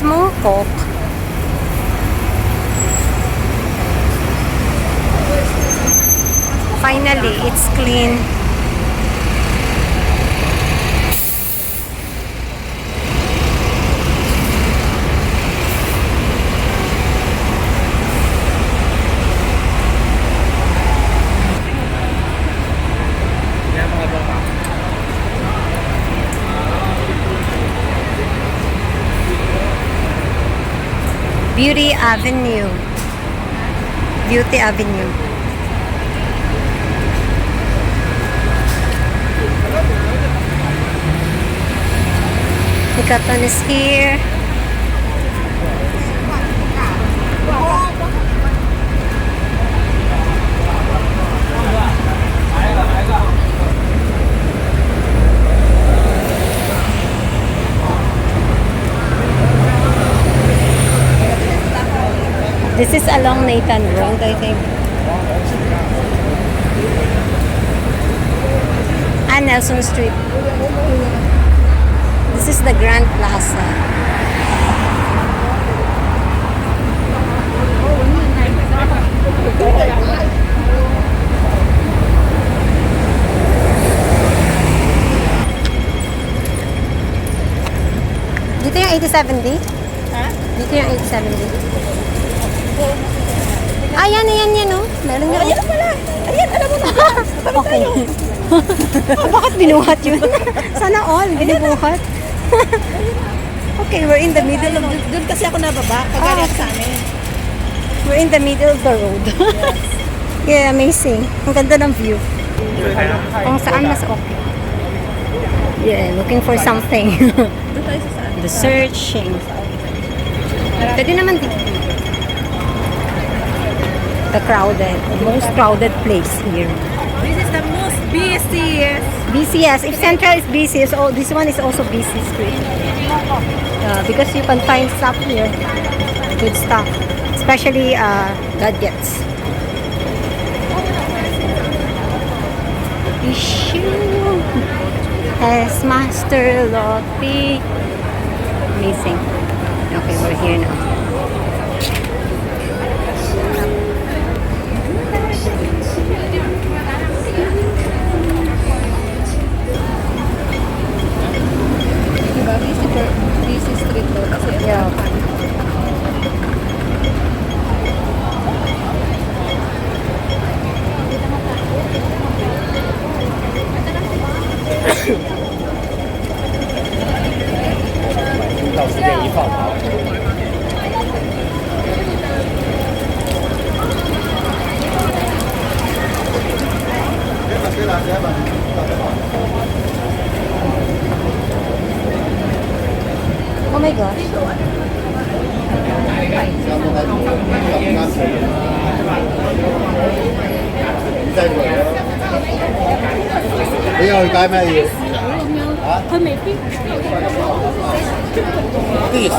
Mong Kok. Finally, it's clean. Beauty Avenue. Beauty Avenue. The cotton is here. This is along Nathan Road, I think. And Nelson Street. This is the Grand Plaza. Dito yung 8070? Ha? Dito yung 8070? Ah, yan, oh. Meron nga. Ayan pala. Ayan, alam mo na. Okay. Bakit binuhat yun? Sana all, binuhat. Okay, we're in the middle of the... Doon kasi ako nababa. Pagkari sa amin. We're in the middle of the road. Yeah, amazing. Ang ganda ng view. Kung saan mas okay. Yeah, looking for something. Doon tayo sa saan? The searching. Pwede naman dito. The most crowded place here. This is the most busiest. Busiest. If Central is busiest, oh, this one is also busy street. Because you can find stuff here. Good stuff. Especially gadgets. Issue. As Master Lottie. Amazing. Okay, we're here now. Busy street to. Yeah. Oh my gosh. 你又去解咩嘢？啊？佢未必。 This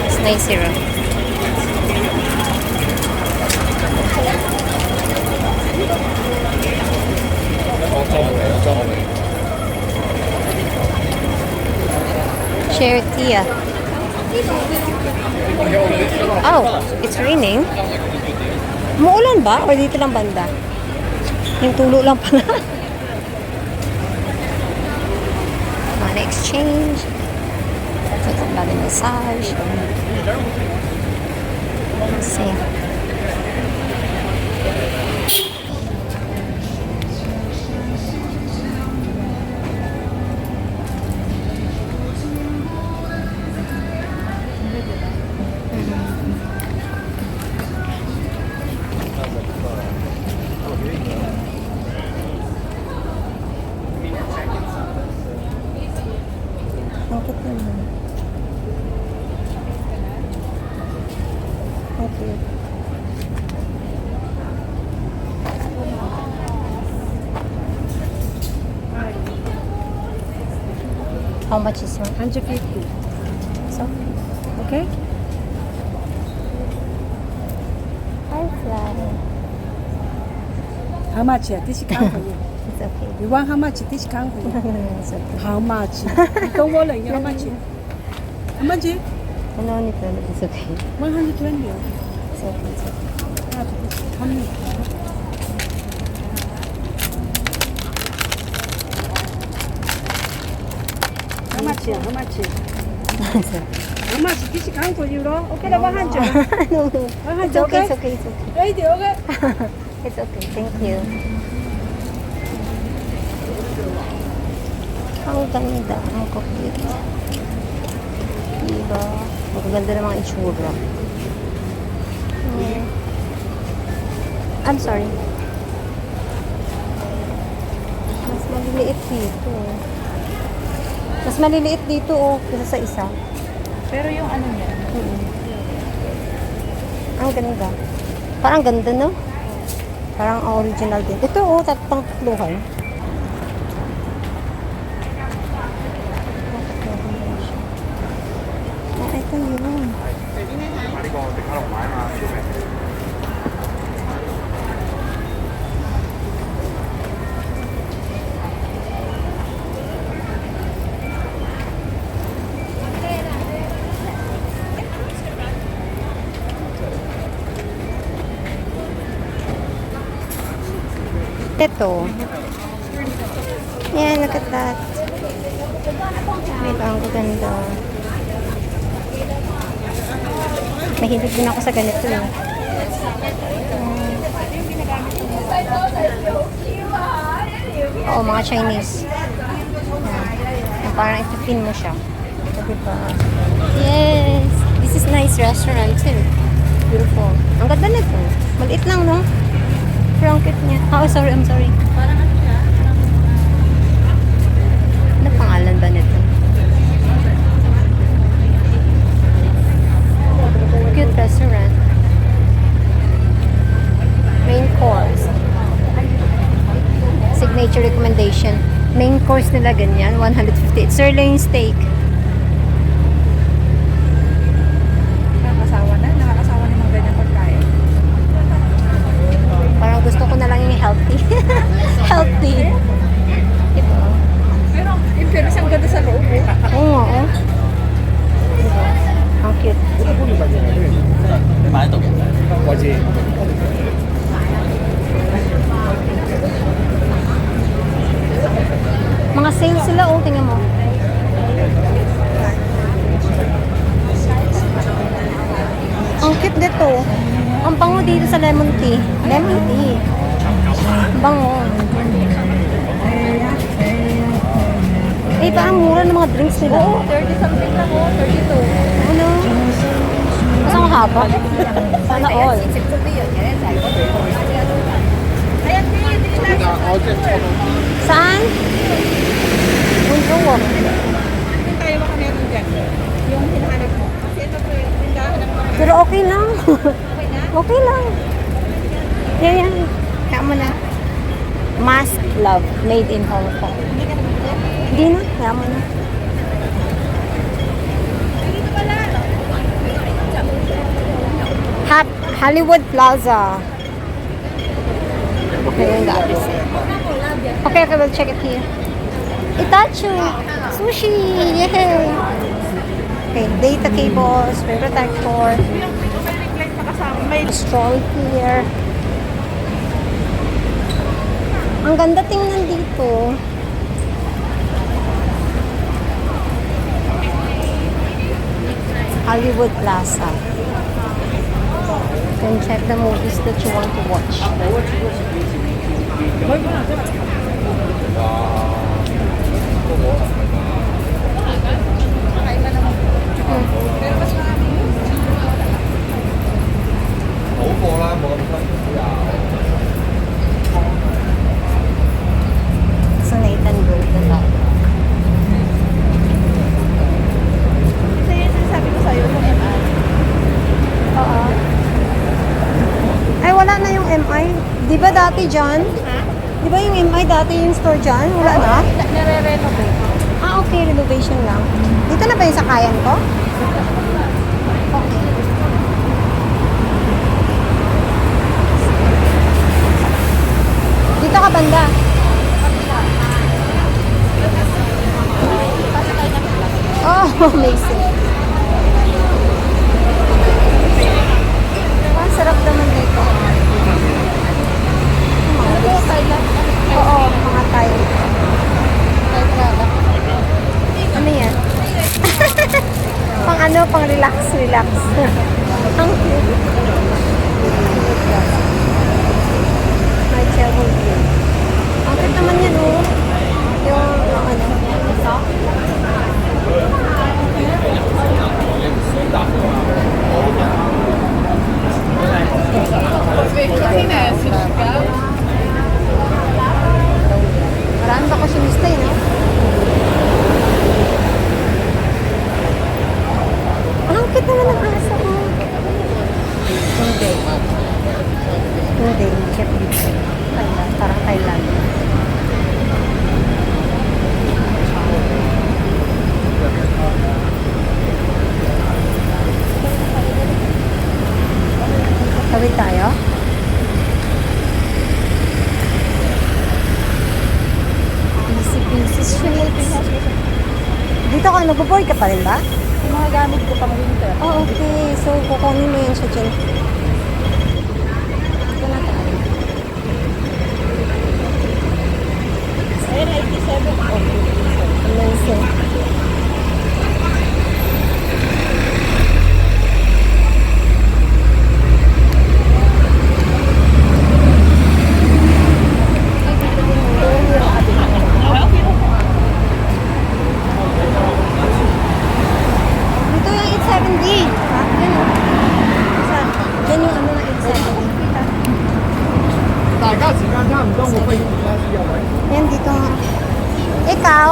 It's 90. Charity. Oh, it's raining. Umuulan ba? O dito lang banda? Yung tulo lang pala. Money exchange. Body massage. Let's see. Bakit naman? Okay. much is one? 150. So, okay. Hi, fly. How much? This count for you. It's okay. You want how much? This count for you. It's okay. How much? Don't worry. How much? How much? No need to. It's okay. 120. It's okay. It's okay. How much? How much? It's okay. How much? This count for you, no? Okay, 100. No, no. It's okay. It's okay. It's okay. Ready? Okay. It's okay. Thank you. Ang ganda. Ang cute. Diba? Ang ganda ng mga itsura. I'm sorry. Mas maliliit dito. Mas maliliit dito kaysa sa isa. Pero yung ano niya, Ang ganda. Parang ganda, no? Parang ang original din. Ito, pang tatluhan. Ito yun. Ito. Yeah, look at that. Diba, ang ganda. Mahilig din ako sa ganito eh. Oo, mga Chinese. Yan. Parang ipipin mo siya. So, diba? Yes! This is nice restaurant too. Beautiful. Ang ganda nito. Maliit lang, no? Pero ang cute niya. Oh, sorry. I'm sorry. Ano pangalan ba nito? Cute restaurant. Main course. Signature recommendation. Main course nila ganyan. 150. It's sirloin steak. nakakasawa na ng mga ganyan pagkain. Parang gusto ko na lang yung healthy. Healthy. Diba? Pero, in fairness, ang ganda sa loob. Oo nga, oh. Diba? Ang cute. Mga sales sila, oh. Tingnan mo. Ang cute dito. Ang bango dito sa lemon tea. Lemon tea. Ang bango. Eh, parang mura ng mga drinks nila. Oo, 30 something lang, 32. Ano? Mas ang haba. Sana all. Saan? Bunso mo. Hindi tayo baka meron dyan. Yung hinahanap mo. Kasi ito po yung tindahan ng mga... Pero okay lang. Okay lang. Yan. Kaya mo na. Mask Love, made in Hong Kong. Hindi na. Kaya mo na. Hollywood Plaza. Okay, yung address. Okay, we'll check it here. Itacho! Sushi! Yay! Okay, data cables, screen protector. May stroll here. Ang ganda tingnan dito. Hollywood Plaza. You can check the movies that you want to watch. So Nathan Bird na lang. Kasi yun sabi ko sa'yo, yung MI. Oo. Ay, wala na yung MI. Di ba dati dyan? Ha? Di ba yung MI dati yung store dyan? Wala na? Nare-renovate. Ah, okay. okay, renovation lang. Dito na ba yung sakayan ko? Okay. Dito ka banda. Oh, amazing. Ang sarap naman dito. Oo, mga Thai. Ano yan? Pang relax. Ang cute. My travel view. Ang cute naman yan, oh. Yung, marami bakasyonista yun, no? Ang cute naman ng aso, oh. Hindi, cute dito. Thailand, parang Thailand. Tawid tayo? Busy. Dito ka, nagbo-board ka pa rin ba? Yung mga gamit ko pang winter. Oh, okay. So, kukunin mo yun sa dyan. Ito na tayo. Ayun, 87. Amazing. Dito yung 870. Ha? Yan o. Saan? Yan yung ano na 870. 大家時間差唔多，我不如而家先入位。 Yan, dito nga. Ikaw?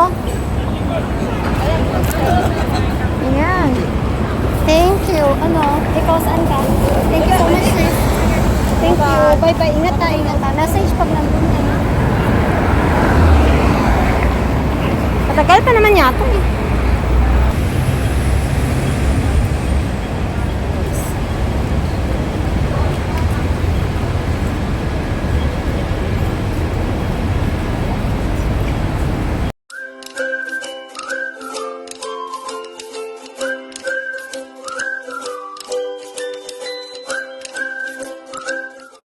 Ayan. Thank you. Ano? Ikaw saan ka? Thank you so much, sis. Thank you. Bye-bye. Ingat ta. Message pag nandun ka na. Matagal pa naman yata eh.